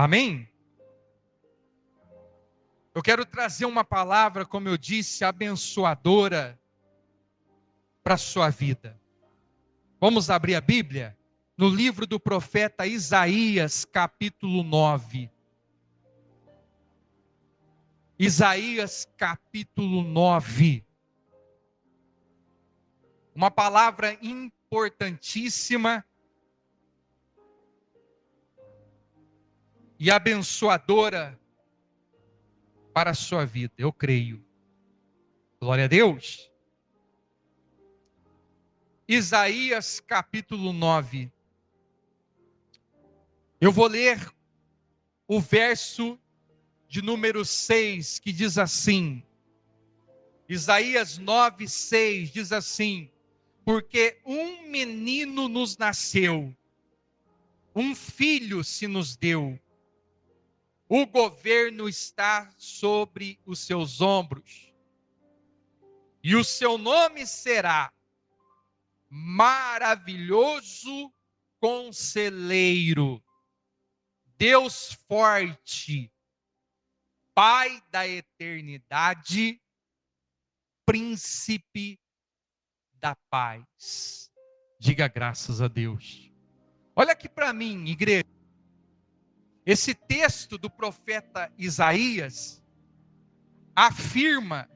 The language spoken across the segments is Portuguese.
Amém? Eu quero trazer uma palavra, como eu disse, abençoadora para a sua vida. Vamos abrir a Bíblia? No livro do profeta Isaías, capítulo 9. Isaías, capítulo 9. Uma palavra importantíssima e abençoadora para a sua vida, eu creio. Glória a Deus. Isaías capítulo 9. Eu vou ler o verso de número 6, que diz assim. Isaías 9, 6 diz assim: porque um menino nos nasceu, um filho se nos deu, o governo está sobre os seus ombros, e o seu nome será Maravilhoso Conselheiro, Deus Forte, Pai da Eternidade, Príncipe da Paz. Diga graças a Deus. Olha aqui para mim, igreja. Esse texto do profeta Isaías afirma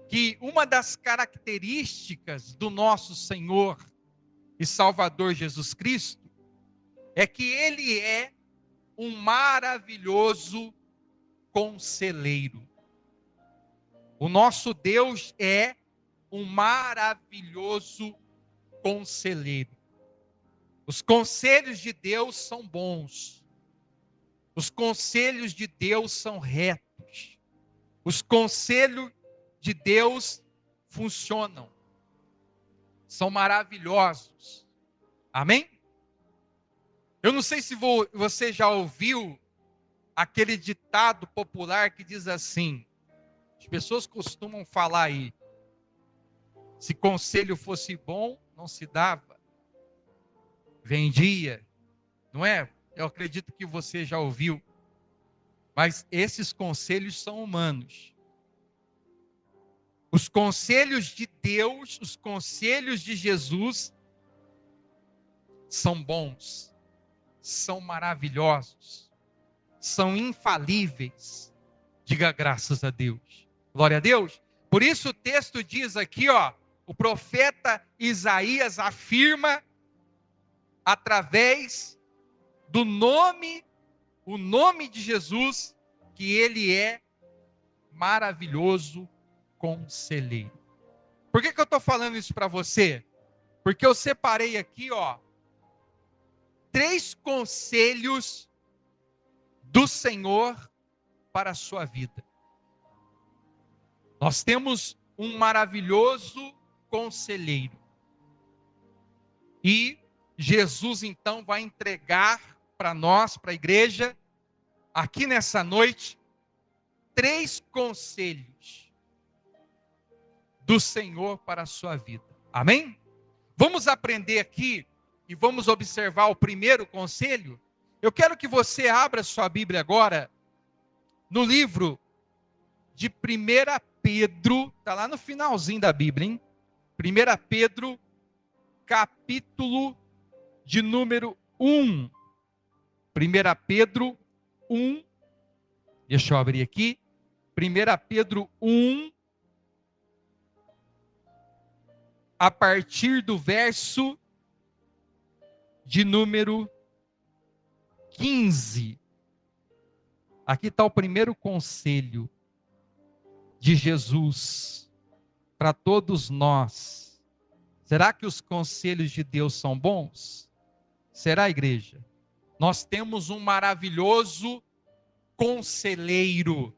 que uma das características do nosso Senhor e Salvador Jesus Cristo é que Ele é um maravilhoso conselheiro. O nosso Deus é um maravilhoso conselheiro. Os conselhos de Deus são bons. Os conselhos de Deus são retos. Os conselhos de Deus funcionam. São maravilhosos. Amém? Eu não sei se você já ouviu aquele ditado popular que diz assim. As pessoas costumam falar aí. Se conselho fosse bom, não se dava. Vendia. Não é? Eu acredito que você já ouviu. Mas esses conselhos são humanos. Os conselhos de Deus, os conselhos de Jesus são bons, são maravilhosos, são infalíveis. Diga graças a Deus. Glória a Deus. Por isso o texto diz aqui, ó, o profeta Isaías afirma através do nome, o nome de Jesus, que ele é maravilhoso conselheiro. Por que eu estou falando isso para você? Porque eu separei aqui, ó, 3 conselhos do Senhor para a sua vida. Nós temos um maravilhoso conselheiro. E Jesus então vai entregar para nós, para a igreja, aqui nessa noite, 3 conselhos do Senhor para a sua vida. Amém? Vamos aprender aqui e vamos observar o primeiro conselho. Eu quero que você abra sua Bíblia agora no livro de 1 Pedro, está lá no finalzinho da Bíblia, hein? 1 Pedro, capítulo de número 1. 1 Pedro 1, deixa eu abrir aqui. 1 Pedro 1, a partir do verso de número 15. Aqui está o primeiro conselho de Jesus para todos nós. Será que os conselhos de Deus são bons? Será, igreja? Nós temos um maravilhoso conselheiro.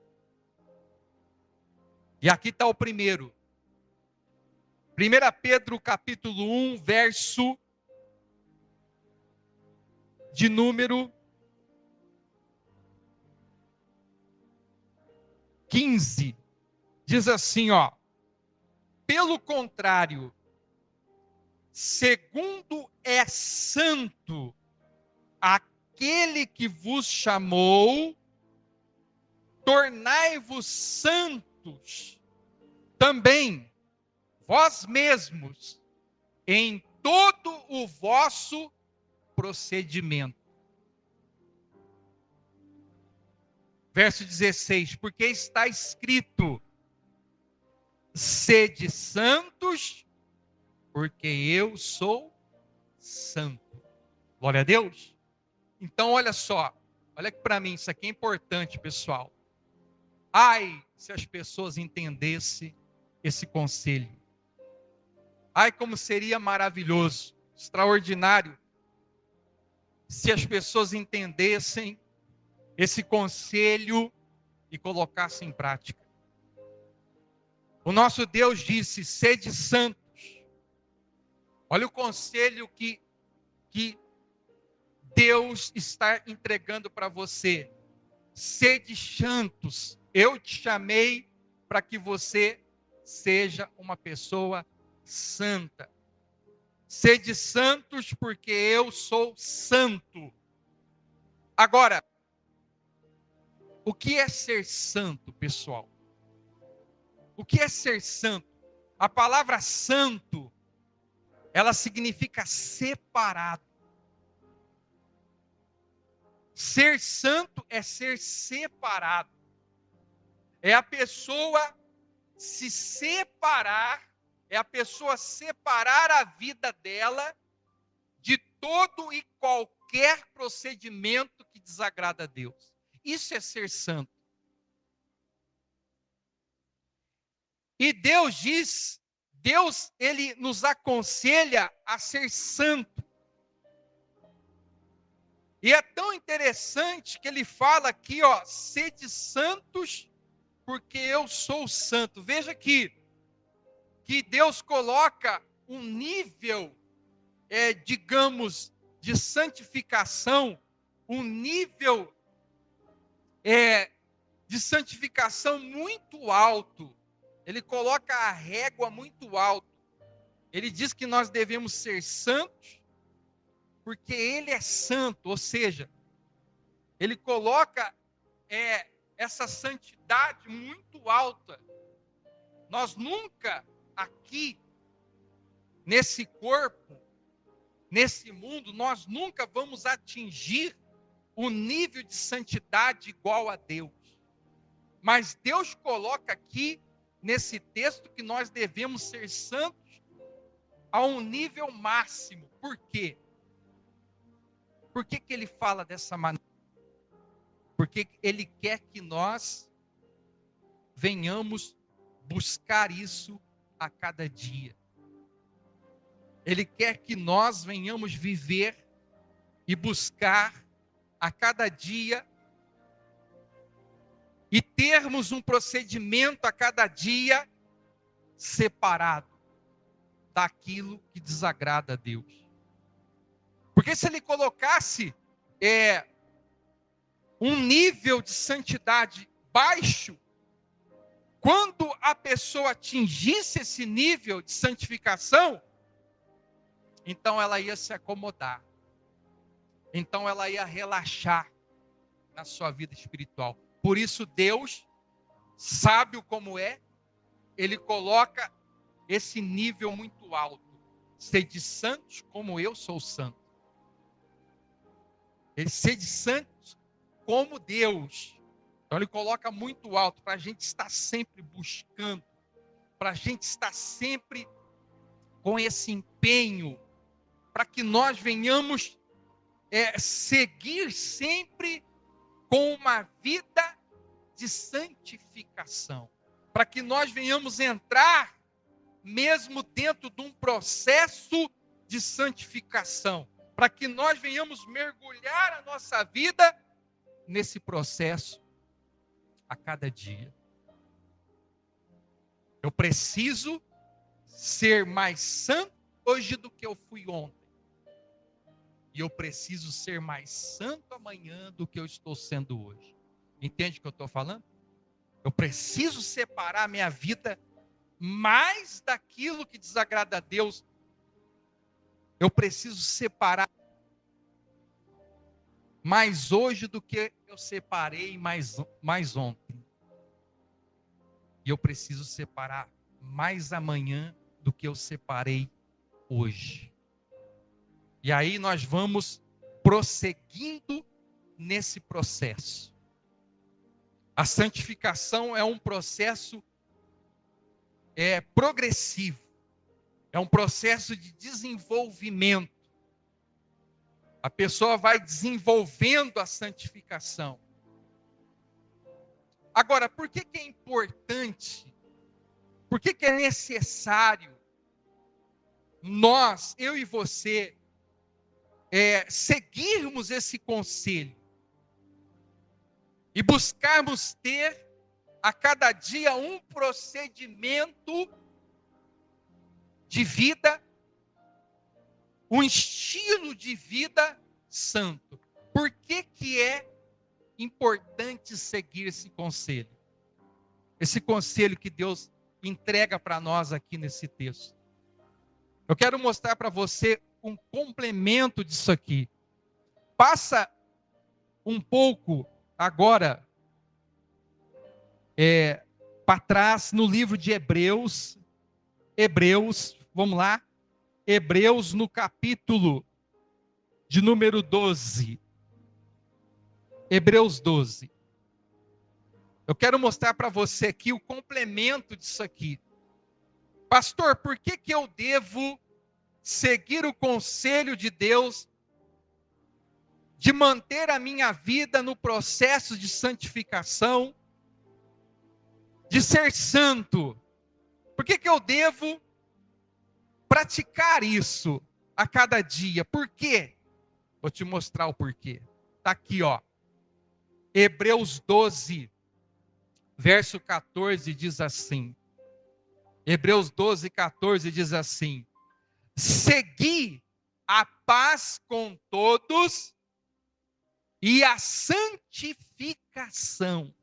E aqui está o primeiro. 1 Pedro capítulo 1, verso de número 15. Diz assim, ó. Pelo contrário, segundo é santo aquele que vos chamou, tornai-vos santos também, vós mesmos, em todo o vosso procedimento. Verso 16, porque está escrito: sede santos, porque eu sou santo. Glória a Deus. Então, olha só, olha que para mim isso aqui é importante, pessoal. Ai, se as pessoas entendessem esse conselho. Ai, como seria maravilhoso, extraordinário, se as pessoas entendessem esse conselho e colocassem em prática. O nosso Deus disse: sede santos. Olha o conselho que Deus está entregando para você. Sede santos. Eu te chamei para que você seja uma pessoa santa. Sede santos, porque eu sou santo. Agora, o que é ser santo, pessoal? O que é ser santo? A palavra santo, ela significa separado. Ser santo é ser separado. É a pessoa se separar, é a pessoa separar a vida dela de todo e qualquer procedimento que desagrada a Deus. Isso é ser santo. E Deus diz, Deus, ele nos aconselha a ser santo. E é tão interessante que ele fala aqui, ó, sede santos, porque eu sou santo. Veja que Deus coloca um nível, digamos, de santificação, um nível de santificação muito alto. Ele coloca a régua muito alto. Ele diz que nós devemos ser santos, porque Ele é santo, ou seja, Ele coloca essa santidade muito alta. Nós nunca aqui, nesse corpo, nesse mundo, nós nunca vamos atingir o nível de santidade igual a Deus. Mas Deus coloca aqui, nesse texto, que nós devemos ser santos a um nível máximo. Por quê? Por que ele fala dessa maneira? Porque Ele quer que nós venhamos buscar isso a cada dia. Ele quer que nós venhamos viver e buscar a cada dia e termos um procedimento a cada dia separado daquilo que desagrada a Deus. Porque se Ele colocasse um nível de santidade baixo, quando a pessoa atingisse esse nível de santificação, então ela ia se acomodar. Então ela ia relaxar na sua vida espiritual. Por isso Deus, sábio como é, Ele coloca esse nível muito alto. Sede santos como eu sou santo. Ele sede santos como Deus. Então ele coloca muito alto para a gente estar sempre buscando, para a gente estar sempre com esse empenho, para que nós venhamos seguir sempre com uma vida de santificação, para que nós venhamos entrar mesmo dentro de um processo de santificação, para que nós venhamos mergulhar a nossa vida nesse processo a cada dia. Eu preciso ser mais santo hoje do que eu fui ontem. E eu preciso ser mais santo amanhã do que eu estou sendo hoje. Entende o que eu estou falando? Eu preciso separar minha vida mais daquilo que desagrada a Deus. Eu preciso separar mais hoje do que eu separei mais ontem. E eu preciso separar mais amanhã do que eu separei hoje. E aí nós vamos prosseguindo nesse processo. A santificação é um processo progressivo. É um processo de desenvolvimento. A pessoa vai desenvolvendo a santificação. Agora, por que é importante? Por que é necessário nós, eu e você, seguirmos esse conselho e buscarmos ter a cada dia um procedimento de vida, um estilo de vida santo? Por que é importante seguir esse conselho? Esse conselho que Deus entrega para nós aqui nesse texto. Eu quero mostrar para você um complemento disso aqui. Passa um pouco agora para trás no livro de Hebreus, vamos lá, Hebreus no capítulo de número 12. Hebreus 12. Eu quero mostrar para você aqui o complemento disso aqui. Pastor, por que eu devo seguir o conselho de Deus de manter a minha vida no processo de santificação, de ser santo? Por que eu devo praticar isso a cada dia? Por quê? Vou te mostrar o porquê. Está aqui, ó. Hebreus 12, verso 14 diz assim. Hebreus 12, 14 diz assim: segui a paz com todos e a santificação,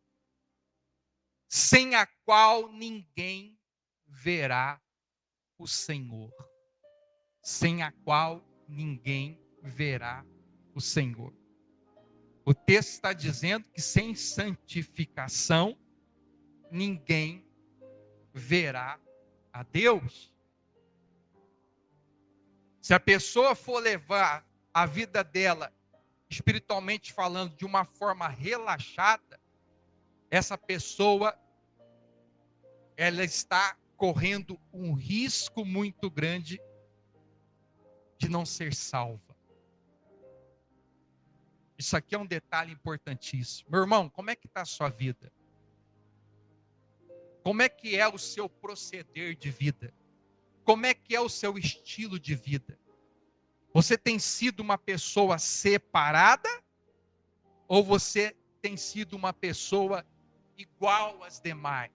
sem a qual ninguém verá o Senhor. Sem a qual ninguém verá o Senhor. O texto está dizendo que sem santificação, ninguém verá a Deus. Se a pessoa for levar a vida dela, espiritualmente falando, de uma forma relaxada, essa pessoa, ela está correndo um risco muito grande de não ser salva. Isso aqui é um detalhe importantíssimo. Meu irmão, como é que está a sua vida? Como é que é o seu proceder de vida? Como é que é o seu estilo de vida? Você tem sido uma pessoa separada? Ou você tem sido uma pessoa igual às demais?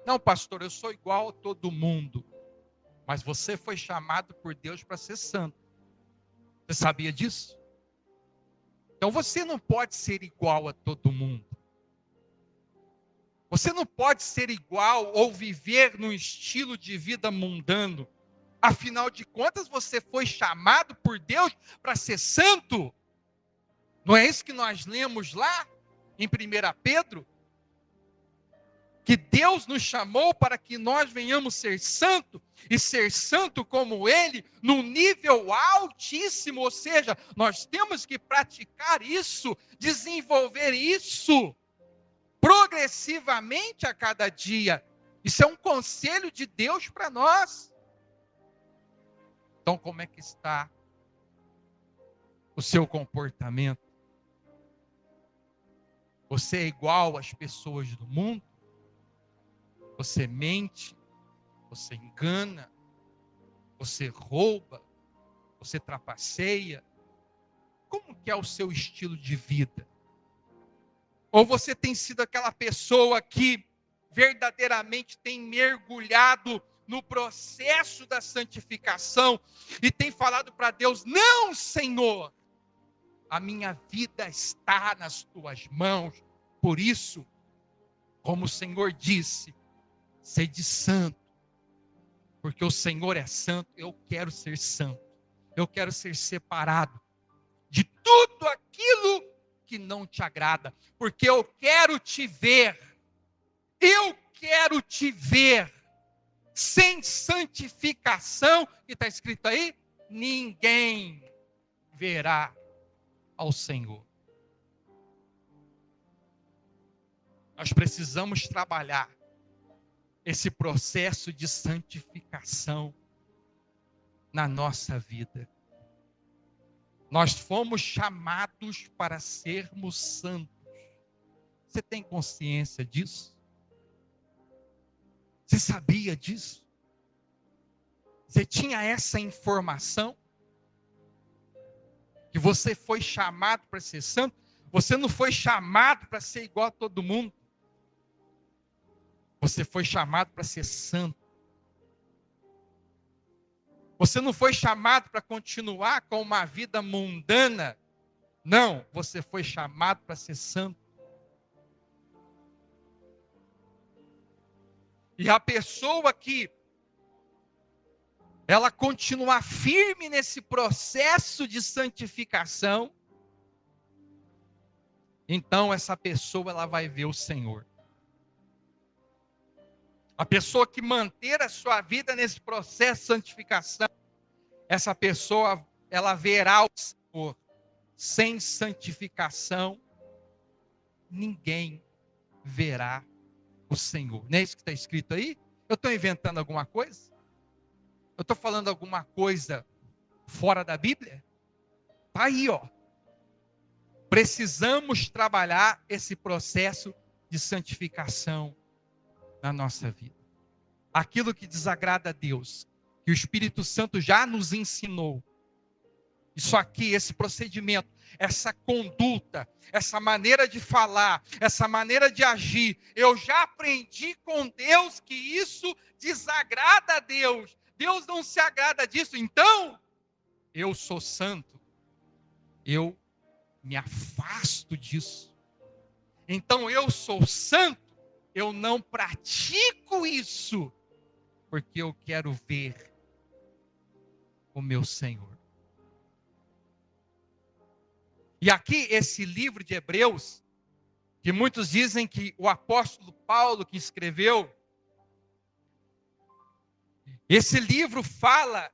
Não, pastor, eu sou igual a todo mundo. Mas você foi chamado por Deus para ser santo. Você sabia disso? Então você não pode ser igual a todo mundo. Você não pode ser igual ou viver num estilo de vida mundano. Afinal de contas, você foi chamado por Deus para ser santo. Não é isso que nós lemos lá em 1 Pedro? Que Deus nos chamou para que nós venhamos ser santo, e ser santo como Ele, num nível altíssimo. Ou seja, nós temos que praticar isso, desenvolver isso, progressivamente a cada dia. Isso é um conselho de Deus para nós. Então, como é que está o seu comportamento? Você é igual às pessoas do mundo? Você mente? Você engana? Você rouba? Você trapaceia? Como que é o seu estilo de vida? Ou você tem sido aquela pessoa que verdadeiramente tem mergulhado no processo da santificação e tem falado para Deus: não, Senhor, a minha vida está nas tuas mãos. Por isso, como o Senhor disse, sede santo, porque o Senhor é santo. Eu quero ser santo, eu quero ser separado de tudo aquilo que não te agrada, porque eu quero te ver. Eu quero te ver. Sem santificação, que está escrito aí, ninguém verá ao Senhor. Nós precisamos trabalhar esse processo de santificação na nossa vida. Nós fomos chamados para sermos santos. Você tem consciência disso? Você sabia disso? Você tinha essa informação? Que você foi chamado para ser santo? Você não foi chamado para ser igual a todo mundo. Você foi chamado para ser santo. Você não foi chamado para continuar com uma vida mundana. Não, você foi chamado para ser santo. E a pessoa que ela continuar firme nesse processo de santificação, então essa pessoa ela vai ver o Senhor. A pessoa que manter a sua vida nesse processo de santificação, essa pessoa ela verá o Senhor. Sem santificação, ninguém verá o Senhor. Não é isso que está escrito aí? Eu estou inventando alguma coisa? Eu estou falando alguma coisa fora da Bíblia? Está aí, ó. Precisamos trabalhar esse processo de santificação na nossa vida. Aquilo que desagrada a Deus, que o Espírito Santo já nos ensinou. Isso aqui, esse procedimento, essa conduta, essa maneira de falar, essa maneira de agir, eu já aprendi com Deus que isso desagrada a Deus. Deus não se agrada disso, então eu sou santo. Eu me afasto disso. Então eu sou santo, eu não pratico isso, porque eu quero ver o meu Senhor. E aqui esse livro de Hebreus, que muitos dizem que o apóstolo Paulo que escreveu, esse livro fala,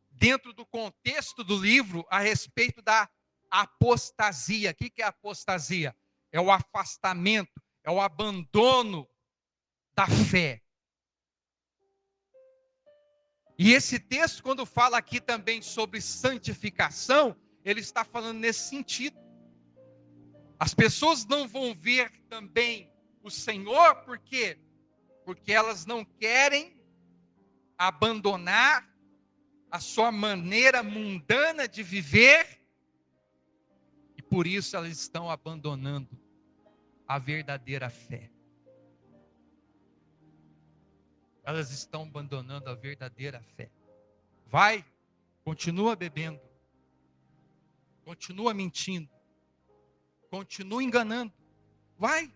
dentro do contexto do livro, a respeito da apostasia. O que é apostasia? É o afastamento, é o abandono da fé. E esse texto, quando fala aqui também sobre santificação, ele está falando nesse sentido. As pessoas não vão ver também o Senhor, por quê? Porque elas não querem abandonar a sua maneira mundana de viver, e por isso elas estão abandonando a verdadeira fé. Elas estão abandonando a verdadeira fé. Vai, continua bebendo, continua mentindo, continua enganando. Vai.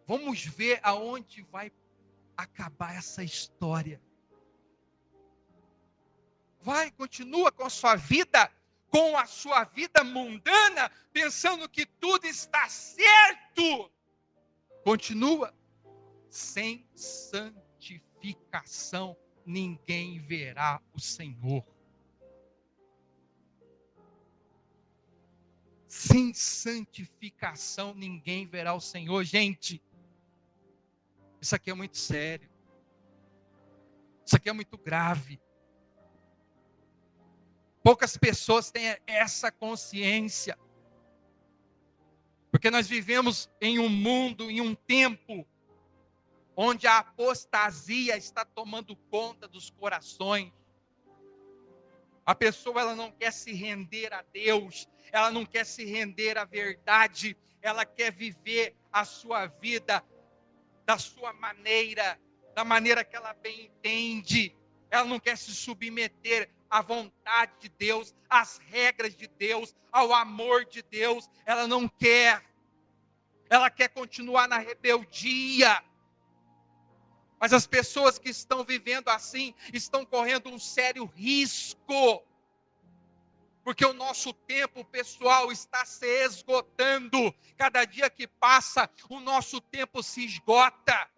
Vamos ver aonde vai acabar essa história. Vai, continua com a sua vida mundana, pensando que tudo está certo. Continua. Sem santificação, ninguém verá o Senhor. Sem santificação, ninguém verá o Senhor. Gente, isso aqui é muito sério. Isso aqui é muito grave. Poucas pessoas têm essa consciência. Porque nós vivemos em um mundo, em um tempo, onde a apostasia está tomando conta dos corações. A pessoa ela não quer se render a Deus, ela não quer se render à verdade, ela quer viver a sua vida da sua maneira, da maneira que ela bem entende. Ela não quer se submeter à vontade de Deus, às regras de Deus, ao amor de Deus. Ela não quer. Ela quer continuar na rebeldia. Mas as pessoas que estão vivendo assim, estão correndo um sério risco. Porque o nosso tempo pessoal está se esgotando. Cada dia que passa, o nosso tempo se esgota.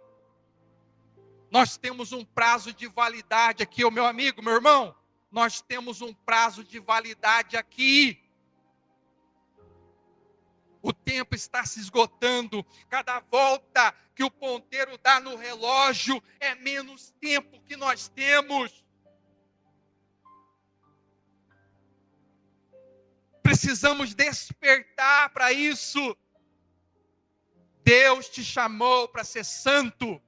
Nós temos um prazo de validade aqui, meu amigo, meu irmão. Nós temos um prazo de validade aqui. O tempo está se esgotando. Cada volta que o ponteiro dá no relógio é menos tempo que nós temos. Precisamos despertar para isso. Deus te chamou para ser santo.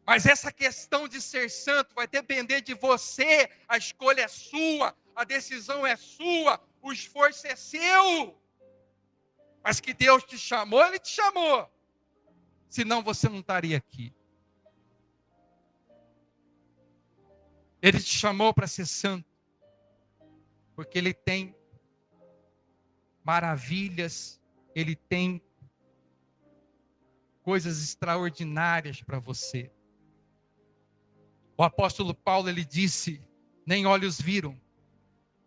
Mas essa questão de ser santo vai depender de você. A escolha é sua, a decisão é sua, o esforço é seu. Mas que Deus te chamou, Ele te chamou. Senão você não estaria aqui. Ele te chamou para ser santo. Porque Ele tem maravilhas, Ele tem coisas extraordinárias para você. O apóstolo Paulo, ele disse, nem olhos viram,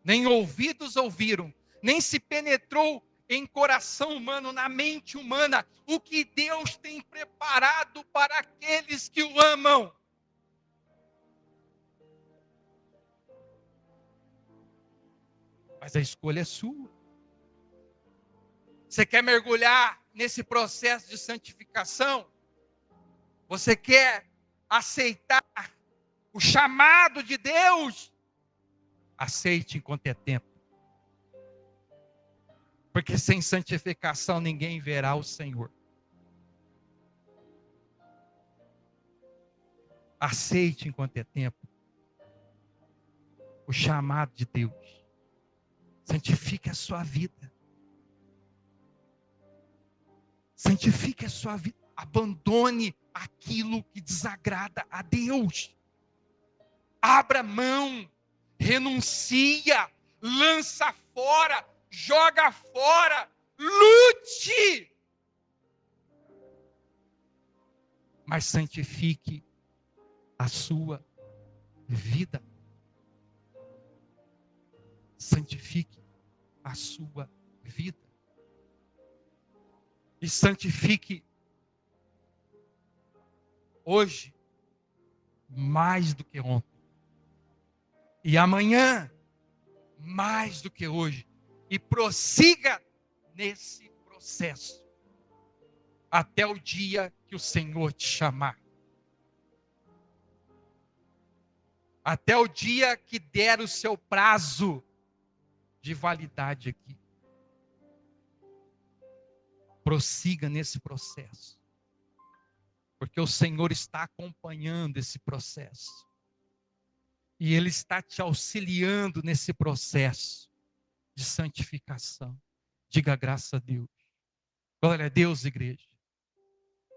nem ouvidos ouviram, nem se penetrou em coração humano, na mente humana, o que Deus tem preparado para aqueles que o amam. Mas a escolha é sua. Você quer mergulhar nesse processo de santificação? Você quer aceitar o chamado de Deus? Aceite enquanto é tempo. Porque sem santificação ninguém verá o Senhor. Aceite enquanto é tempo o chamado de Deus. Santifique a sua vida. Santifique a sua vida. Abandone aquilo que desagrada a Deus. Abra mão. Renuncia. Lança fora. Joga fora. Lute. Mas santifique a sua vida. Santifique a sua vida. E santifique hoje mais do que ontem. E amanhã mais do que hoje. E prossiga nesse processo até o dia que o Senhor te chamar. Até o dia que der o seu prazo de validade aqui. Prossiga nesse processo. Porque o Senhor está acompanhando esse processo. E Ele está te auxiliando nesse processo de santificação. Diga graças a Deus. Glória a Deus, igreja.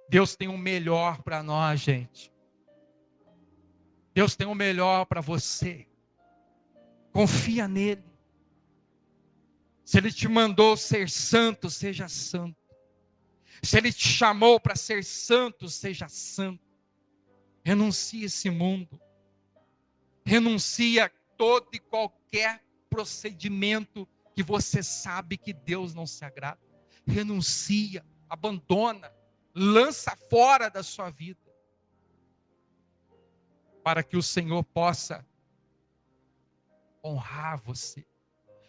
Deus tem o melhor para nós, gente. Deus tem o melhor para você. Confia nele. Se Ele te mandou ser santo, seja santo. Se Ele te chamou para ser santo, seja santo. Renuncie esse mundo. Renuncie a todo e qualquer procedimento que você sabe que Deus não se agrada. Renuncia, abandona, lança fora da sua vida. Para que o Senhor possa honrar você.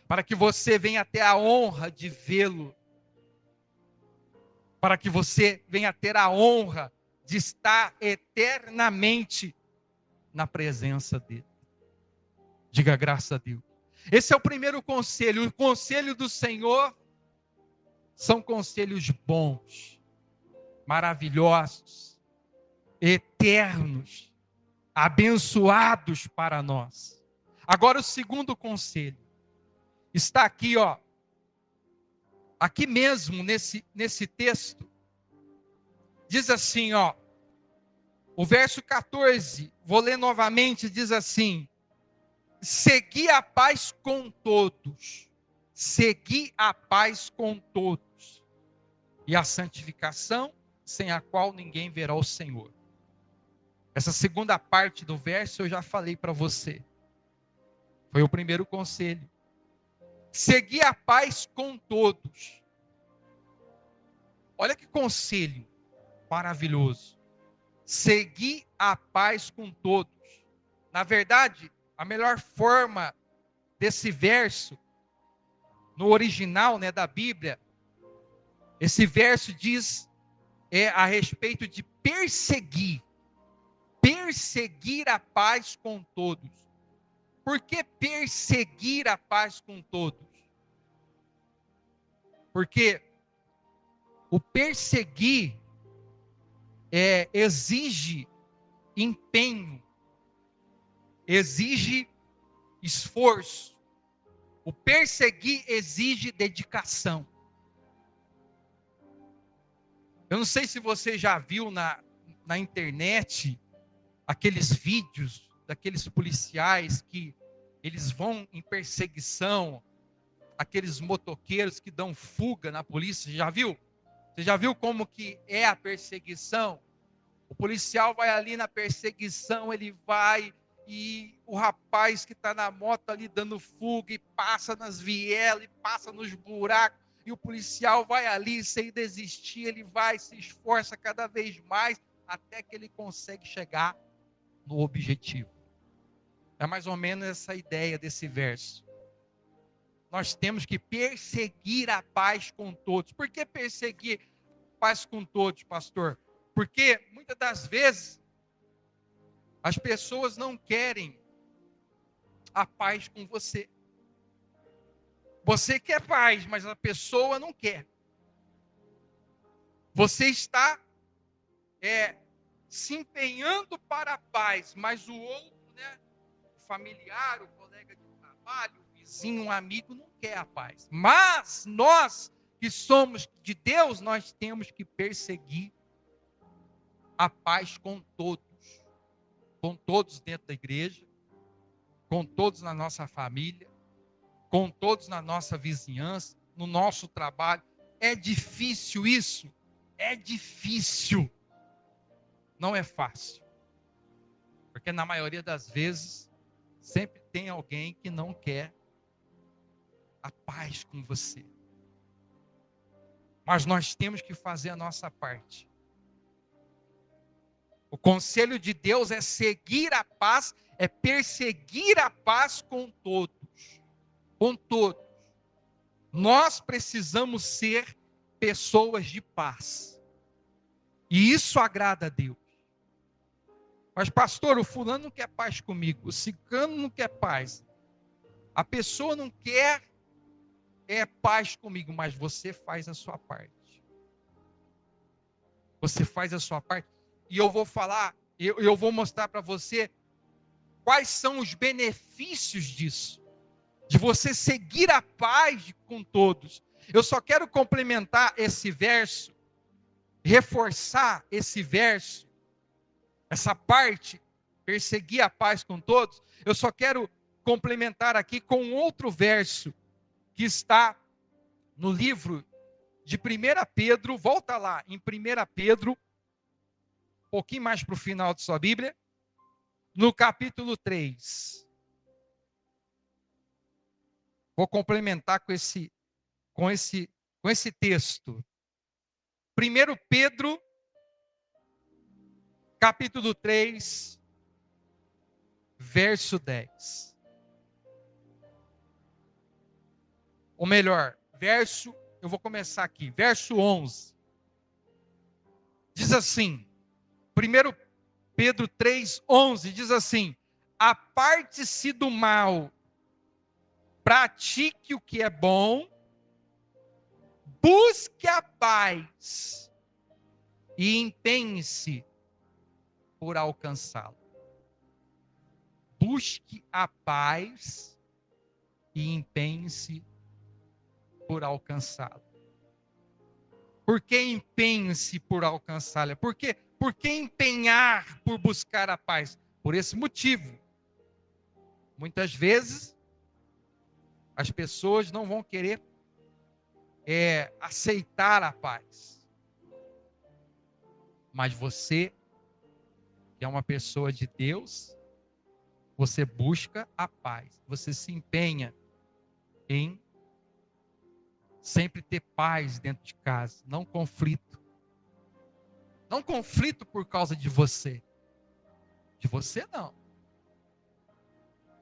Para que você venha ter a honra de vê-lo. Para que você venha ter a honra de estar eternamente na presença dele. Diga graças a Deus. Esse é o primeiro conselho. O conselho do Senhor são conselhos bons, maravilhosos, eternos, abençoados para nós. Agora o segundo conselho está aqui, ó. Aqui mesmo nesse texto diz assim, ó. O verso 14, vou ler novamente, diz assim: segui a paz com todos. Segui a paz com todos. E a santificação, sem a qual ninguém verá o Senhor. Essa segunda parte do verso eu já falei para você. Foi o primeiro conselho. Segui a paz com todos. Olha que conselho maravilhoso. Segui a paz com todos. Na verdade, a melhor forma desse verso, no original, né, da Bíblia, esse verso diz a respeito de perseguir a paz com todos. Por que perseguir a paz com todos? Porque o perseguir exige empenho, exige esforço. O perseguir exige dedicação. Eu não sei se você já viu na internet aqueles vídeos daqueles policiais que eles vão em perseguição, aqueles motoqueiros que dão fuga na polícia. Já viu? Você já viu como que é a perseguição? O policial vai ali na perseguição, ele vai e o rapaz que está na moto ali dando fuga e passa nas vielas, e passa nos buracos, e o policial vai ali sem desistir, ele vai, se esforça cada vez mais, até que ele consegue chegar no objetivo. É mais ou menos essa ideia desse verso. Nós temos que perseguir a paz com todos. Por que perseguir a paz com todos, pastor? Porque muitas das vezes as pessoas não querem a paz com você. Você quer paz, mas a pessoa não quer. Você está se empenhando para a paz, mas o outro, né, o familiar, o colega de trabalho, o vizinho, um amigo, não quer a paz. Mas nós que somos de Deus, nós temos que perseguir a paz com todos dentro da igreja, com todos na nossa família, com todos na nossa vizinhança, no nosso trabalho. É difícil isso? É difícil. Não é fácil. Porque na maioria das vezes, sempre tem alguém que não quer a paz com você. Mas nós temos que fazer a nossa parte. O conselho de Deus é seguir a paz, é perseguir a paz com todos. Com todos. Nós precisamos ser pessoas de paz. E isso agrada a Deus. Mas, pastor, o fulano não quer paz comigo, o ciclano não quer paz. A pessoa não quer paz comigo, mas você faz a sua parte. Você faz a sua parte. E eu vou falar, eu vou mostrar para você quais são os benefícios disso. De você seguir a paz com todos. Eu só quero complementar esse verso, reforçar esse verso, essa parte, perseguir a paz com todos. Eu só quero complementar aqui com outro verso que está no livro de 1 Pedro. Volta lá, em 1 Pedro, um pouquinho mais para o final de sua Bíblia, no capítulo 3. Vou complementar com esse texto. 1 Pedro, capítulo 3, verso 10. Ou melhor, eu vou começar aqui, verso 11. Diz assim, 1 Pedro 3, 11, diz assim: aparte-se do mal, pratique o que é bom, busque a paz e empenhe-se por alcançá-la. Busque a paz e empenhe-se por alcançá-la. Por que empenhe-se por alcançá-la? Por que empenhar por buscar a paz? Por esse motivo. Muitas vezes, as pessoas não vão querer aceitar a paz. Mas você, que é uma pessoa de Deus, Você busca a paz. Você se empenha em sempre ter paz dentro de casa, não conflito. Não conflito por causa de você. De você não.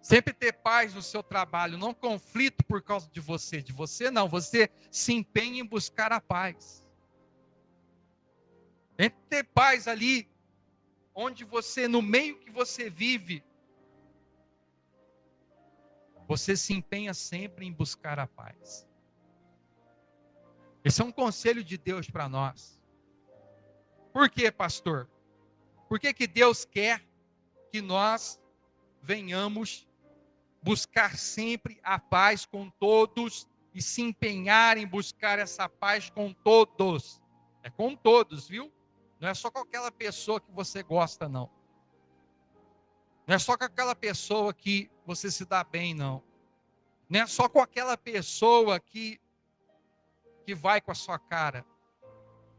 Sempre ter paz no seu trabalho, não conflito por causa de você. De você não. Você se empenha em buscar a paz. Entre ter paz ali, onde você, no meio que você vive, você se empenha sempre em buscar a paz. Esse é um conselho de Deus para nós. Por quê, pastor? Por que que Deus quer que nós venhamos buscar sempre a paz com todos e se empenhar em buscar essa paz com todos? É com todos, viu? Não é só com aquela pessoa que você gosta, não. Não é só com aquela pessoa que você se dá bem, não. Não é só com aquela pessoa que vai com a sua cara.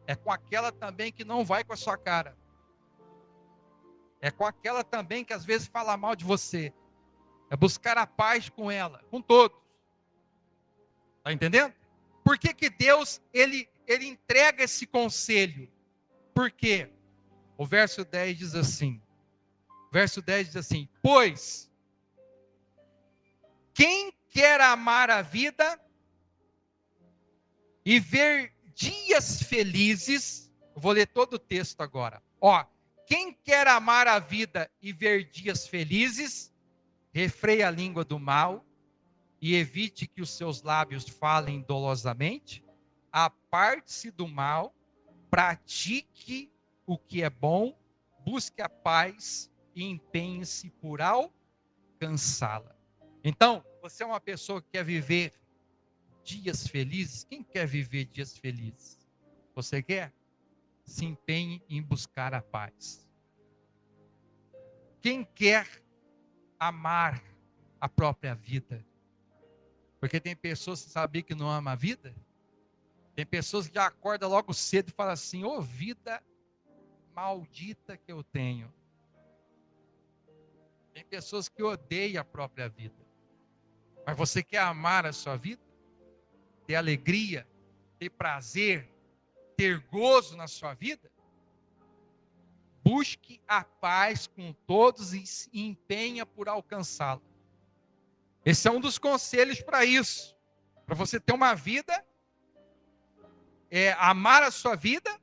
É com aquela também que não vai com a sua cara. É com aquela também que às vezes fala mal de você. É buscar a paz com ela, com todos. Está entendendo? Por que que Deus, ele entrega esse conselho? Por quê? O verso 10 diz assim. Verso 10 diz assim: pois quem quer amar a vida e ver dias felizes, eu vou ler todo o texto agora. Ó, quem quer amar a vida e ver dias felizes, refreia a língua do mal e evite que os seus lábios falem dolosamente, aparte-se do mal, pratique o que é bom, busque a paz e empenhe-se por alcançá-la. Então, você é uma pessoa que quer viver dias felizes? Quem quer viver dias felizes? Você quer? Se empenhe em buscar a paz. Quem quer amar a própria vida? Porque tem pessoas que sabem que não amam a vida. Tem pessoas que já acordam logo cedo e falam assim: ô vida maldita que eu tenho. Tem pessoas que odeiam a própria vida. Mas você quer amar a sua vida? Ter alegria, ter prazer, ter gozo na sua vida? Busque a paz com todos e se empenha por alcançá-la. Esse é um dos conselhos para isso. Para você ter uma vida, amar a sua vida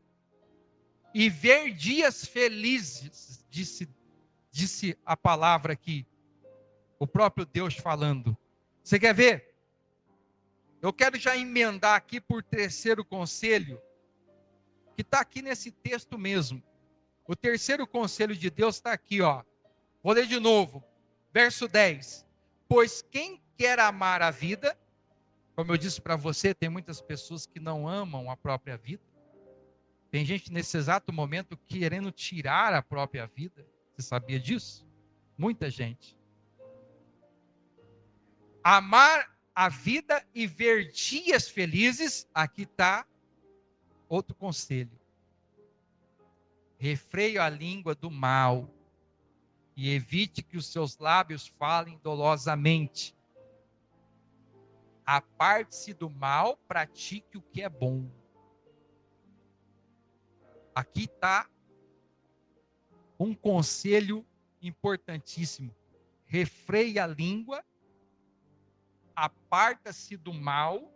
e ver dias felizes, disse a palavra aqui, o próprio Deus falando. Você quer ver? Eu quero já emendar aqui por terceiro conselho, que está aqui nesse texto mesmo. O terceiro conselho de Deus está aqui, ó. Vou ler de novo. Verso 10. Pois quem quer amar a vida, como eu disse para você, tem muitas pessoas que não amam a própria vida. Tem gente nesse exato momento querendo tirar a própria vida. Você sabia disso? Muita gente. Amar a vida e ver dias felizes, aqui está outro conselho. Refreie a língua do mal e evite que os seus lábios falem dolosamente. Aparte-se do mal, pratique o que é bom. Aqui está um conselho importantíssimo. Refreie a língua, aparta-se do mal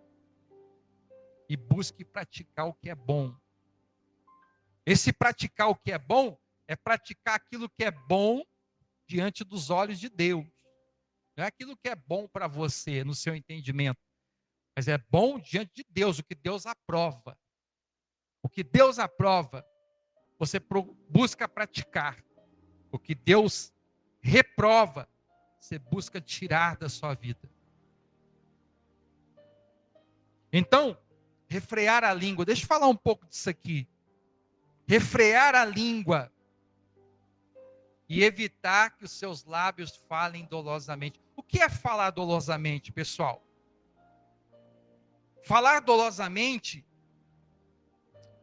e busque praticar o que é bom. Esse praticar o que é bom é praticar aquilo que é bom diante dos olhos de Deus. Não é aquilo que é bom para você, no seu entendimento, mas é bom diante de Deus, o que Deus aprova. O que Deus aprova, você busca praticar. O que Deus reprova, você busca tirar da sua vida. Então, refrear a língua, deixa eu falar um pouco disso aqui. Refrear a língua e evitar que os seus lábios falem dolosamente. O que é falar dolosamente, pessoal? Falar dolosamente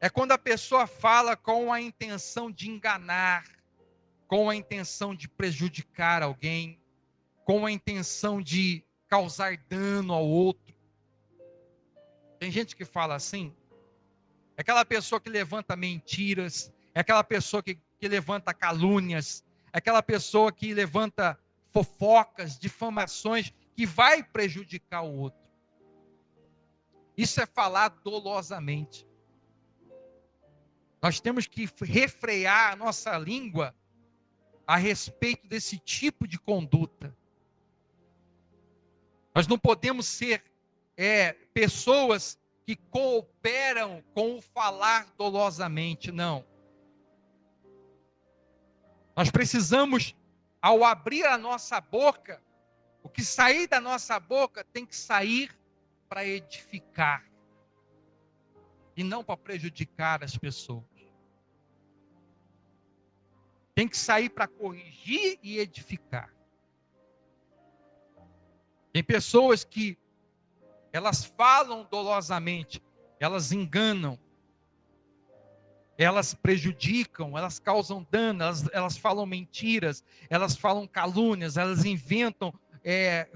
é quando a pessoa fala com a intenção de enganar, com a intenção de prejudicar alguém. com a intenção de causar dano ao outro. Tem gente que fala assim, é aquela pessoa que levanta mentiras, é aquela pessoa que levanta calúnias, é aquela pessoa que levanta fofocas, difamações, que vai prejudicar o outro. Isso é falar dolosamente. Nós temos que refrear a nossa língua a respeito desse tipo de conduta. Nós não podemos ser pessoas que cooperam com o falar dolosamente, não. Nós precisamos, ao abrir a nossa boca, o que sair da nossa boca tem que sair para edificar e não para prejudicar as pessoas. Tem que sair para corrigir e edificar. Tem pessoas que elas falam dolosamente, elas enganam, elas prejudicam, elas causam dano, elas falam mentiras, elas falam calúnias, elas inventam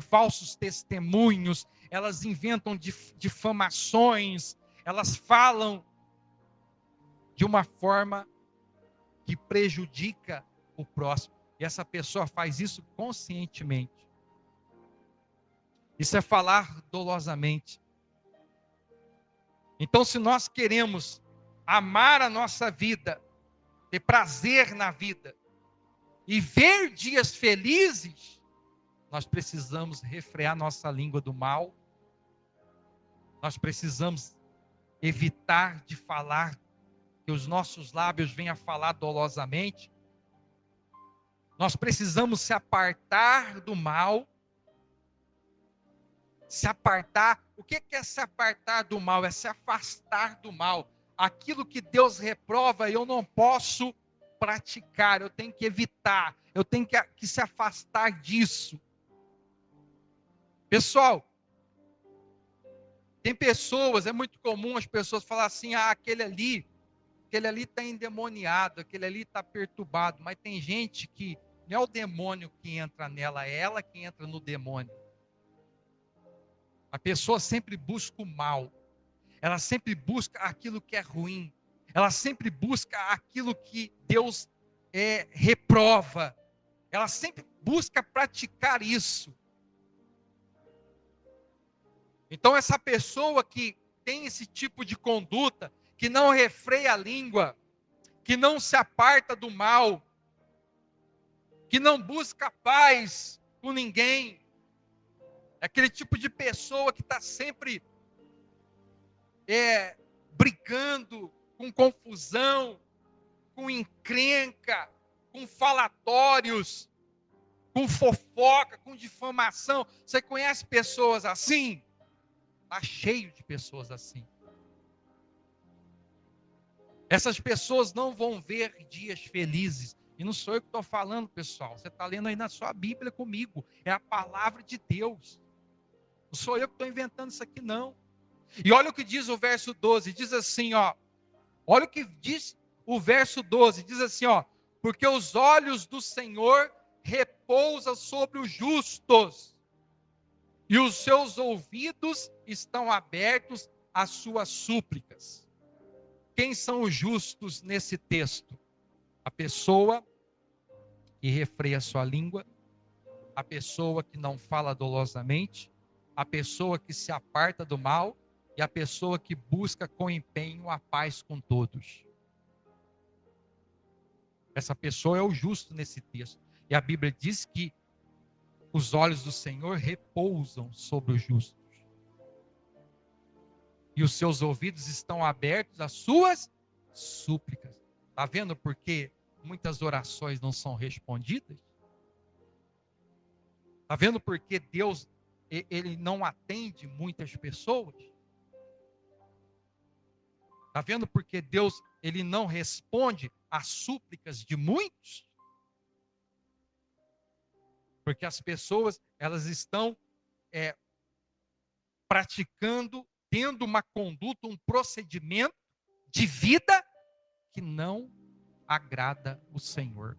falsos testemunhos, elas inventam difamações, elas falam de uma forma que prejudica o próximo. E essa pessoa faz isso conscientemente. Isso é falar dolosamente. Então, se nós queremos amar a nossa vida, ter prazer na vida e ver dias felizes, nós precisamos refrear nossa língua do mal. Nós precisamos evitar de falar, que os nossos lábios venham a falar dolosamente. Nós precisamos se apartar do mal. Se apartar. O que é se apartar do mal? É se afastar do mal. Aquilo que Deus reprova, eu não posso praticar, eu tenho que evitar, eu tenho que se afastar disso. Pessoal, tem pessoas, é muito comum as pessoas falarem assim, aquele ali está endemoniado, aquele ali está perturbado, mas tem gente que não é o demônio que entra nela, é ela que entra no demônio. A pessoa sempre busca o mal, ela sempre busca aquilo que é ruim, ela sempre busca aquilo que Deus reprova, ela sempre busca praticar isso. Então essa pessoa que tem esse tipo de conduta, que não refreia a língua, que não se aparta do mal, que não busca paz com ninguém, é aquele tipo de pessoa que está sempre brigando, com confusão, com encrenca, com falatórios, com fofoca, com difamação. Você conhece pessoas assim? Está cheio de pessoas assim. Essas pessoas não vão ver dias felizes. E não sou eu que estou falando, pessoal. Você está lendo aí na sua Bíblia comigo. É a palavra de Deus. Não sou eu que estou inventando isso aqui, não. E olha o que diz o verso 12. Diz assim, ó. Olha o que diz o verso 12. Diz assim, ó. Porque os olhos do Senhor repousam sobre os justos. E os seus ouvidos estão abertos às suas súplicas. Quem são os justos nesse texto? A pessoa que refreia sua língua, a pessoa que não fala dolosamente, a pessoa que se aparta do mal e a pessoa que busca com empenho a paz com todos. Essa pessoa é o justo nesse texto. E a Bíblia diz que os olhos do Senhor repousam sobre os justos. E os seus ouvidos estão abertos às suas súplicas. Está vendo por que muitas orações não são respondidas? Está vendo por que Deus ele não atende muitas pessoas? Está vendo por que Deus ele não responde às súplicas de muitos? Porque as pessoas elas estão praticando, tendo uma conduta, um procedimento de vida que não agrada o Senhor.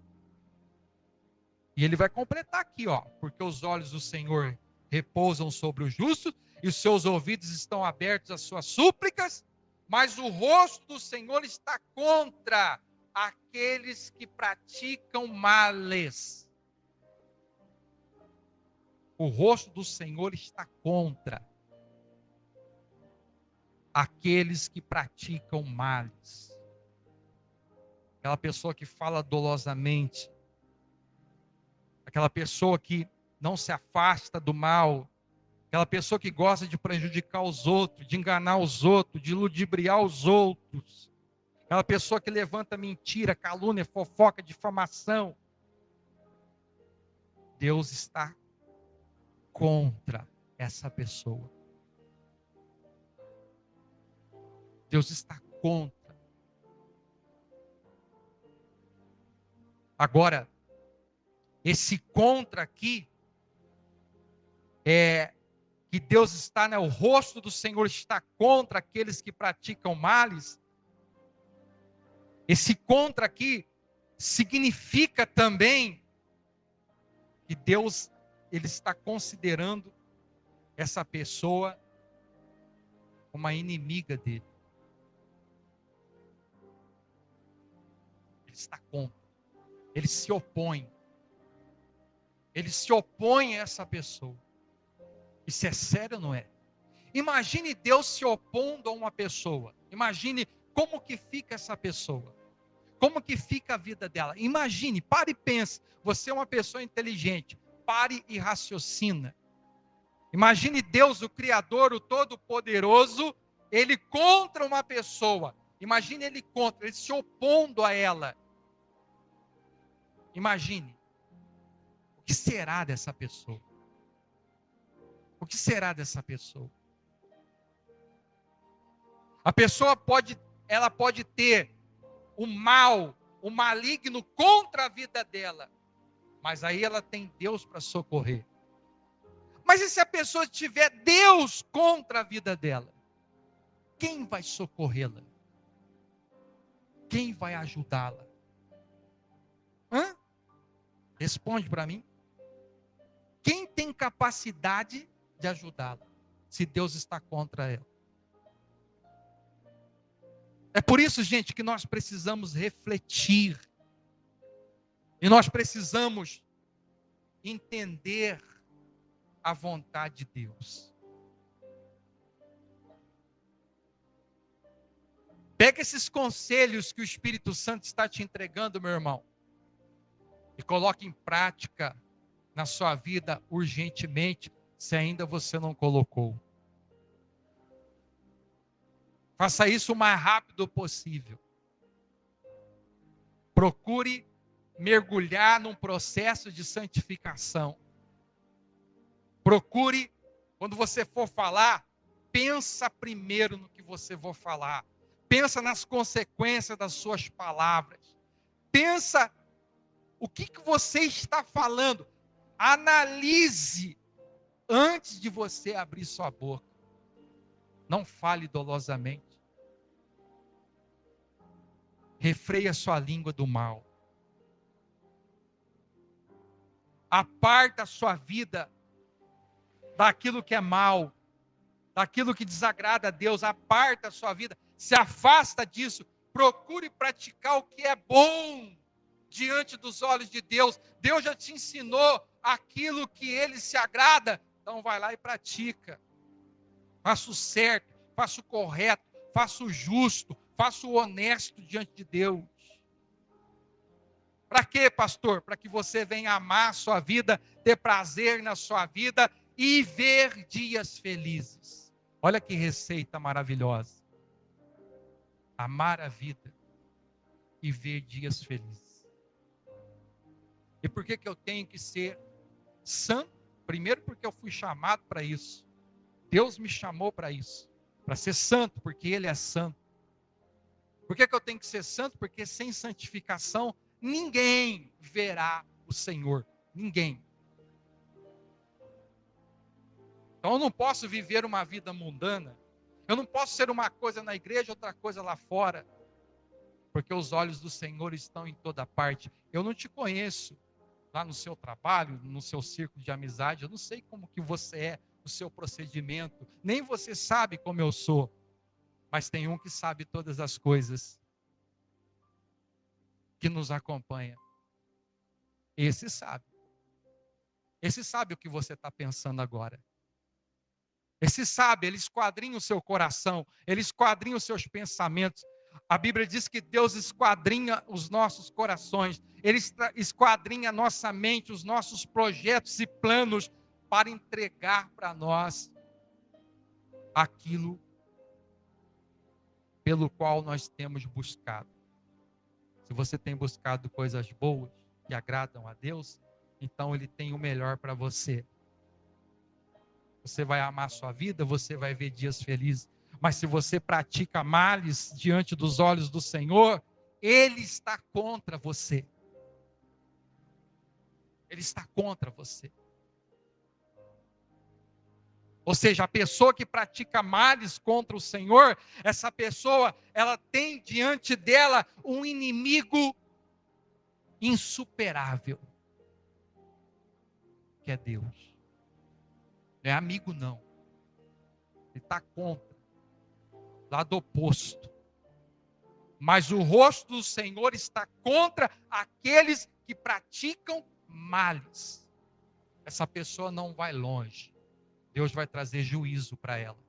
E ele vai completar aqui, ó, porque os olhos do Senhor repousam sobre o justo e os seus ouvidos estão abertos às suas súplicas, mas o rosto do Senhor está contra aqueles que praticam males. O rosto do Senhor está contra aqueles que praticam males. Aquela pessoa que fala dolosamente, aquela pessoa que não se afasta do mal, aquela pessoa que gosta de prejudicar os outros, de enganar os outros, de ludibriar os outros, aquela pessoa que levanta mentira, calúnia, fofoca, difamação. Deus está contra essa pessoa. Deus está contra. Agora, esse contra aqui é que Deus está, né? O rosto do Senhor está contra aqueles que praticam males. Esse contra aqui significa também que Deus, ele está considerando essa pessoa uma inimiga dele. Ele está contra. Ele se opõe. Ele se opõe a essa pessoa. Isso é sério ou não é? Imagine Deus se opondo a uma pessoa. Imagine como que fica essa pessoa. Como que fica a vida dela. Imagine, pare e pense. Você é uma pessoa inteligente. Pare e raciocina. Imagine Deus, o Criador, o Todo-Poderoso, ele contra uma pessoa. Imagine ele contra, ele se opondo a ela. Imagine. O que será dessa pessoa? O que será dessa pessoa? A pessoa ela pode ter o mal, o maligno contra a vida dela, mas aí ela tem Deus para socorrer. Mas e se a pessoa tiver Deus contra a vida dela? Quem vai socorrê-la? Quem vai ajudá-la? Hã? Responde para mim. Quem tem capacidade de ajudá-la, se Deus está contra ela? É por isso, gente, que nós precisamos refletir. E nós precisamos entender a vontade de Deus. Pega esses conselhos que o Espírito Santo está te entregando, meu irmão, e coloque em prática na sua vida urgentemente, se ainda você não colocou. Faça isso o mais rápido possível. Procure mergulhar num processo de santificação. Procure, quando você for falar, pensa primeiro no que você for falar. Pensa nas consequências das suas palavras. Pensa o que você está falando. Analise antes de você abrir sua boca. Não fale dolosamente. Refreia sua língua do mal. Aparta a sua vida daquilo que é mal, daquilo que desagrada a Deus. Aparta a sua vida, se afasta disso. Procure praticar o que é bom diante dos olhos de Deus. Deus já te ensinou aquilo que ele se agrada. Então vai lá e pratica. Faça o certo, faça o correto, faça o justo, faça o honesto diante de Deus. Para quê, pastor? Para que você venha amar a sua vida, ter prazer na sua vida e ver dias felizes. Olha que receita maravilhosa. Amar a vida e ver dias felizes. E por que eu tenho que ser santo? Primeiro porque eu fui chamado para isso. Deus me chamou para isso. Para ser santo, porque Ele é santo. Por que eu tenho que ser santo? Porque sem santificação, ninguém verá o Senhor. Ninguém. Então eu não posso viver uma vida mundana. Eu não posso ser uma coisa na igreja, outra coisa lá fora. Porque os olhos do Senhor estão em toda parte. Eu não te conheço. lá no seu trabalho, no seu círculo de amizade. Eu não sei como que você é, o seu procedimento. Nem você sabe como eu sou. Mas tem um que sabe todas as coisas, que nos acompanha. Esse sabe. Esse sabe o que você está pensando agora. Esse sabe, ele esquadrinha o seu coração, ele esquadrinha os seus pensamentos. A Bíblia diz que Deus esquadrinha os nossos corações, ele esquadrinha a nossa mente, os nossos projetos e planos para entregar para nós aquilo pelo qual nós temos buscado. Se você tem buscado coisas boas que agradam a Deus, então Ele tem o melhor para você. Você vai amar a sua vida, você vai ver dias felizes. Mas se você pratica males diante dos olhos do Senhor, Ele está contra você. Ele está contra você. Ou seja, a pessoa que pratica males contra o Senhor, essa pessoa, ela tem diante dela um inimigo insuperável, que é Deus. Não é amigo, não. Ele está contra, lado oposto. Mas o rosto do Senhor está contra aqueles que praticam males. Essa pessoa não vai longe. Deus vai trazer juízo para ela.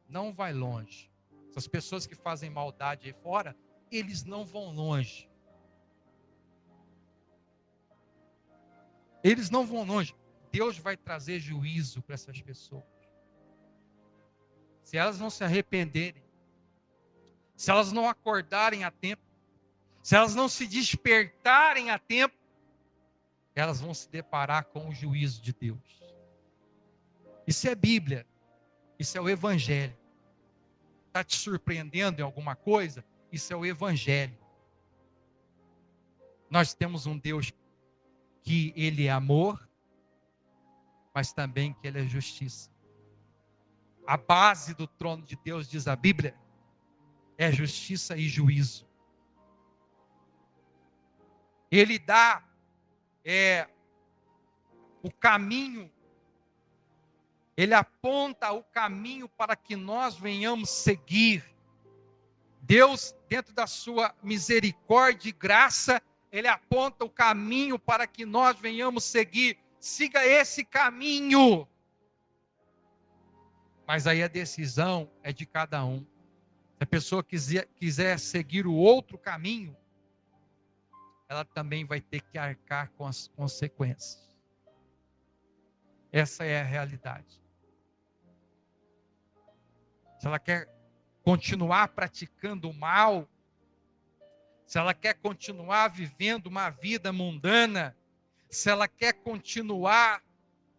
Não vai longe. Essas pessoas que fazem maldade aí fora, eles não vão longe. Eles não vão longe. Deus vai trazer juízo para essas pessoas. Se elas não se arrependerem, se elas não acordarem a tempo, se elas não se despertarem a tempo, elas vão se deparar com o juízo de Deus. Isso é Bíblia. Isso é o Evangelho. Está te surpreendendo em alguma coisa? Isso é o Evangelho. Nós temos um Deus que Ele é amor, mas também que Ele é justiça. A base do trono de Deus, diz a Bíblia, é justiça e juízo. Ele dá o caminho, Ele aponta o caminho para que nós venhamos seguir. Deus, dentro da sua misericórdia e graça, Ele aponta o caminho para que nós venhamos seguir. Siga esse caminho. Mas aí a decisão é de cada um. Se a pessoa quiser seguir o outro caminho, ela também vai ter que arcar com as consequências. Essa é a realidade. Se ela quer continuar praticando o mal, se ela quer continuar vivendo uma vida mundana, se ela quer continuar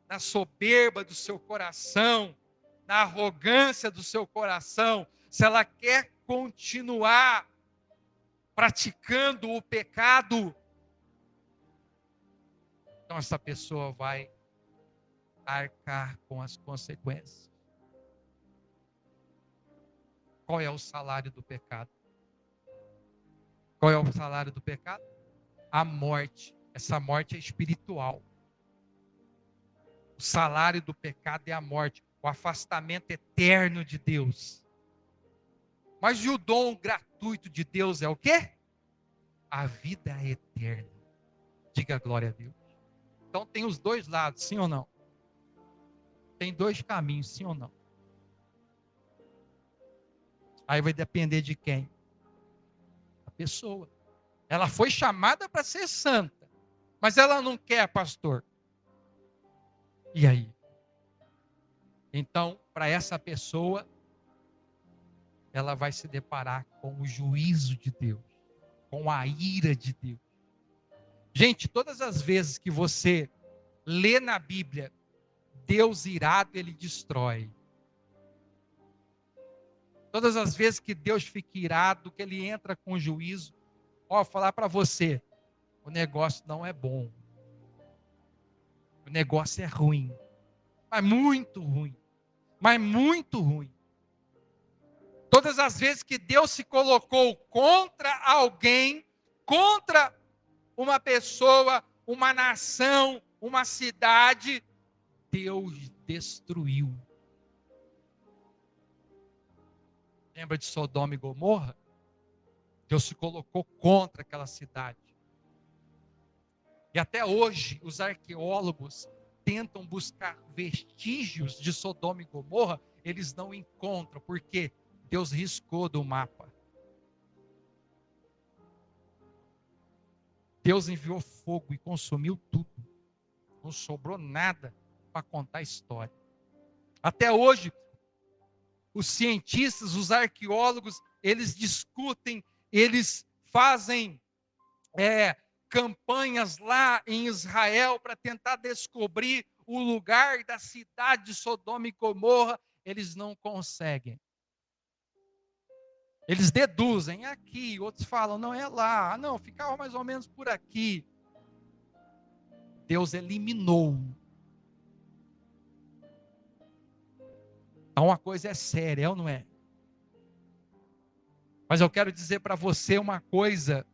na soberba do seu coração, na arrogância do seu coração, se ela quer continuar praticando o pecado, então essa pessoa vai arcar com as consequências. Qual é o salário do pecado? Qual é o salário do pecado? A morte. Essa morte é espiritual. O salário do pecado é a morte, o afastamento eterno de Deus. Mas o dom gratuito de Deus é o quê? A vida eterna. Diga glória a Deus. Então tem os dois lados, sim ou não? Tem dois caminhos, sim ou não? Aí vai depender de quem? A pessoa. Ela foi chamada para ser santa, mas ela não quer, pastor. E aí? Então, para essa pessoa, ela vai se deparar com o juízo de Deus, com a ira de Deus. Gente, todas as vezes que você lê na Bíblia, Deus irado, Ele destrói. Todas as vezes que Deus fica irado, que Ele entra com juízo, vou falar para você, o negócio não é bom. O negócio é ruim. Mas muito ruim. Mas muito ruim. Todas as vezes que Deus se colocou contra alguém, contra uma pessoa, uma nação, uma cidade, Deus destruiu. Lembra de Sodoma e Gomorra? Deus se colocou contra aquela cidade. E até hoje, os arqueólogos tentam buscar vestígios de Sodoma e Gomorra, eles não encontram, porque Deus riscou do mapa. Deus enviou fogo e consumiu tudo. Não sobrou nada para contar a história. Até hoje, os cientistas, os arqueólogos, eles discutem, eles fazem campanhas lá em Israel para tentar descobrir o lugar da cidade de Sodoma e Gomorra. Eles não conseguem. Eles deduzem, é aqui, outros falam, não, é lá, não, ficava mais ou menos por aqui. Deus eliminou. Então uma coisa é séria, é ou não é? Mas eu quero dizer para você uma coisa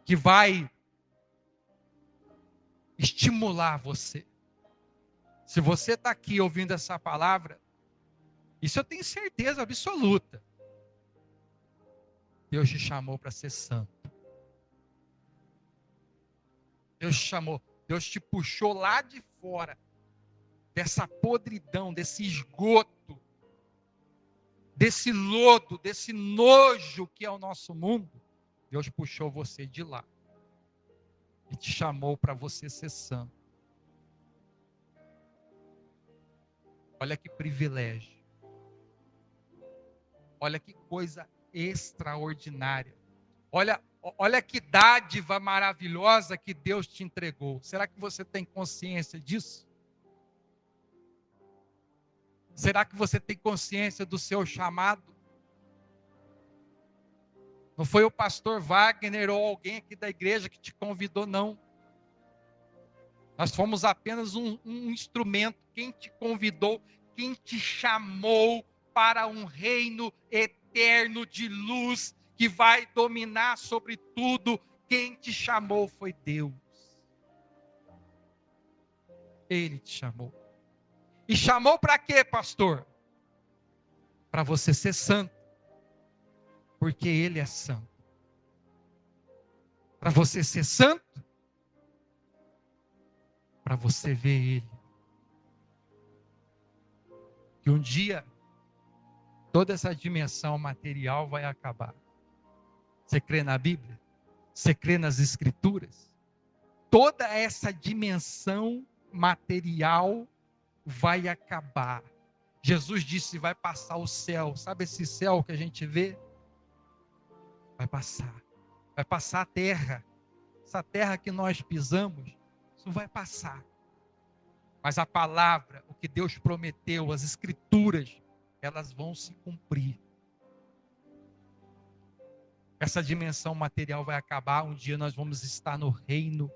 que vai estimular você. Se você está aqui ouvindo essa palavra, isso eu tenho certeza absoluta. Deus te chamou para ser santo. Deus te chamou, Deus te puxou lá de fora, dessa podridão, desse esgoto, desse lodo, desse nojo que é o nosso mundo. Deus puxou você de lá e te chamou para você ser santo. Olha que privilégio. Olha que coisa extraordinária. Olha que dádiva maravilhosa que Deus te entregou. Será que você tem consciência disso? Será que você tem consciência do seu chamado? Não foi o pastor Wagner ou alguém aqui da igreja que te convidou, não. Nós fomos apenas um instrumento. Quem te convidou, quem te chamou para um reino eterno de luz que vai dominar sobre tudo. Quem te chamou foi Deus. Ele te chamou. E chamou para quê, pastor? Para você ser santo. Porque Ele é santo. Para você ser santo, para você ver Ele. Que um dia, toda essa dimensão material vai acabar. Você crê na Bíblia? Você crê nas Escrituras? Toda essa dimensão material vai acabar. Jesus disse, vai passar o céu. Sabe esse céu que a gente vê? Vai passar. Vai passar a terra. Essa terra que nós pisamos, isso vai passar. Mas a palavra, o que Deus prometeu, as Escrituras, elas vão se cumprir. Essa dimensão material vai acabar. Um dia nós vamos estar no reino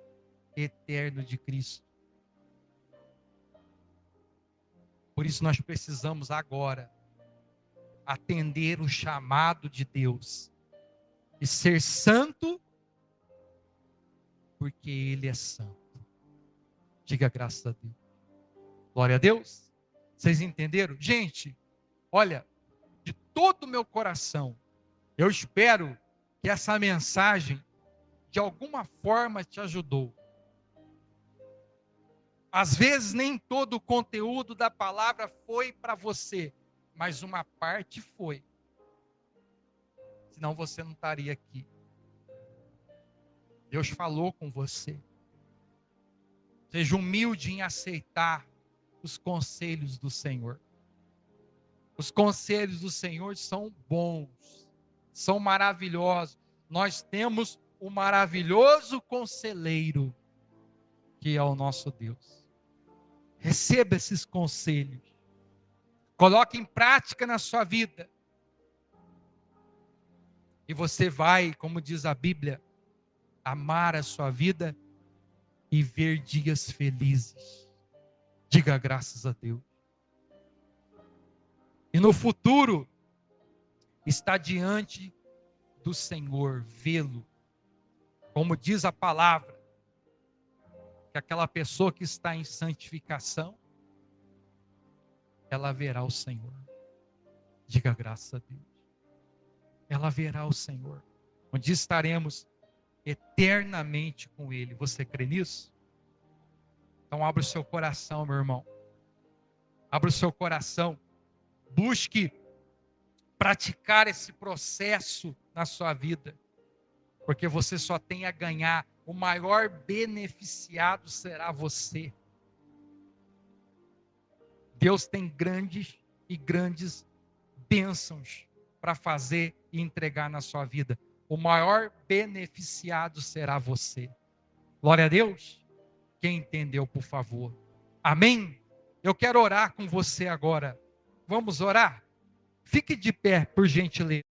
eterno de Cristo. Por isso nós precisamos agora atender o chamado de Deus e ser santo, porque Ele é santo. Diga graças a Deus. Glória a Deus. Vocês entenderam? Gente, olha, de todo o meu coração, eu espero que essa mensagem de alguma forma te ajudou. Às vezes nem todo o conteúdo da palavra foi para você, mas uma parte foi. Senão você não estaria aqui. Deus falou com você. Seja humilde em aceitar os conselhos do Senhor. Os conselhos do Senhor são bons, são maravilhosos. Nós temos o maravilhoso conselheiro, que é o nosso Deus. Receba esses conselhos. Coloque em prática na sua vida. E você vai, como diz a Bíblia, amar a sua vida e ver dias felizes. Diga graças a Deus. E no futuro, está diante do Senhor, vê-lo. Como diz a palavra, que aquela pessoa que está em santificação, ela verá o Senhor. Diga graças a Deus. Ela verá o Senhor, onde estaremos eternamente com Ele. Você crê nisso? Então abra o seu coração, meu irmão. Abra o seu coração. Busque praticar esse processo na sua vida, porque você só tem a ganhar. O maior beneficiado será você. Deus tem grandes bênçãos para fazer e entregar na sua vida. O maior beneficiado será você. Glória a Deus. Quem entendeu, por favor. Amém? Eu quero orar com você agora. Vamos orar? Fique de pé, por gentileza.